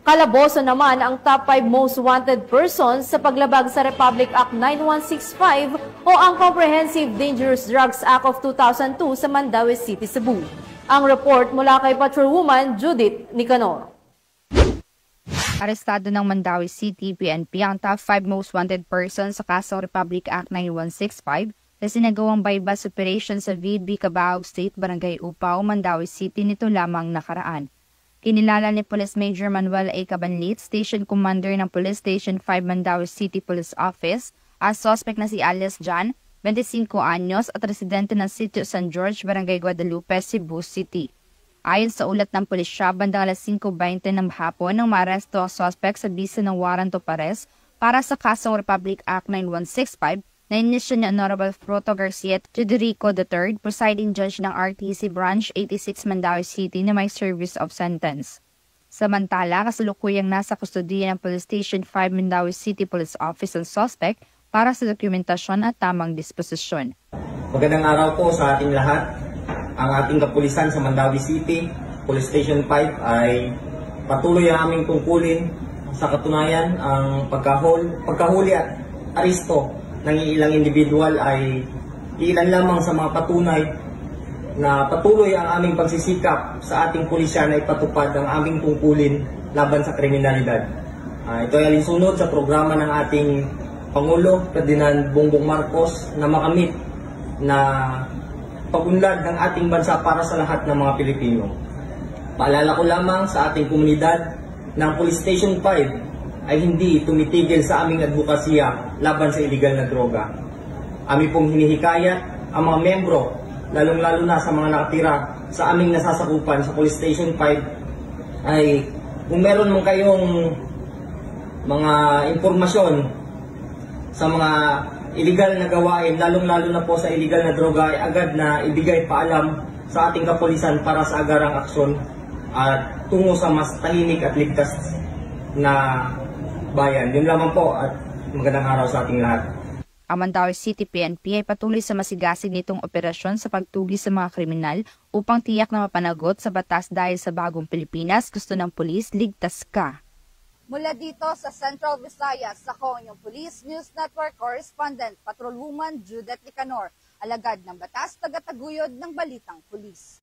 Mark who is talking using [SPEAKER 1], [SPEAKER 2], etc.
[SPEAKER 1] Kalaboso naman ang top 5 most wanted persons sa paglabag sa Republic Act 9165 o ang Comprehensive Dangerous Drugs Act of 2002 sa Mandaue City, Cebu. Ang report mula kay Patrolwoman Judith Nicanor.
[SPEAKER 2] Arestado ng Mandaue City PNP ang top 5 most wanted persons sa kasong Republic Act 9165 na sinagawang bypass operation sa VB Cabao State, Barangay Upao, Mandaue City nito lamang nakaraan. Kinilala ni Police Major Manuel A. Cabanlit, Station Commander ng Police Station 5 Mandaue City Police Office, as suspect na si Alias John, 25 anyos at residente ng Sitio San George, Barangay Guadalupe, Cebu City. Ayon sa ulat ng pulisya, bandang alas 5:20 ng hapon nang maaresto ang suspect sa bisa ng warrant of arrest para sa kasong Republic Act 9165 na inisyo ni Honorable Fruto Garcia Federico III, presiding judge ng RTC Branch 86 Mandaue City na may service of sentence. Samantala, kasalukuyang nasa kustodiya ng Police Station 5 Mandaue City Police Office ang suspect para sa dokumentasyon at tamang disposisyon.
[SPEAKER 3] Magandang araw po sa ating lahat. Ang ating kapulisan sa Mandaue City, Police Station 5 ay patuloy ang aming tungkulin sa katunayan ang pagkahuli at aresto ng ilang individual ay ilan lamang sa mga patunay na patuloy ang aming pagsisikap sa ating pulisya na ipatupad ang aming tungkulin laban sa kriminalidad. Ito ay alinsunod sa programa ng ating Pangulo, Ferdinand Bongbong Marcos, na makamit na pagunlad ng ating bansa para sa lahat ng mga Pilipino. Paalala ko lamang sa ating komunidad na ang Police Station 5 ay hindi tumitigil sa aming advokasya laban sa iligal na droga. Ami pong hinihikayat ang mga membro, lalong-lalo na sa mga nakatira sa aming nasasakupan sa Police Station 5, ay kung meron mong kayong mga impormasyon sa mga iligal na gawain, lalong-lalo na po sa iligal na droga, ay agad na ibigay paalam sa ating kapulisan para sa agarang aksyon at tungo sa mas tahimik at ligtas na bayan. Yun lamang po at magandang araw sa ating lahat.
[SPEAKER 2] Ang Mandaue City PNP ay patuloy sa masigasig nitong operasyon sa pagtugis sa mga kriminal upang tiyak na mapanagot sa batas dahil sa bagong Pilipinas, gusto ng pulis, ligtas ka.
[SPEAKER 4] Mula dito sa Central Visayas, ako yung Police News Network Correspondent, Patrolwoman Judith Nicanor, alagad ng batas, tagataguyod ng Balitang Pulis.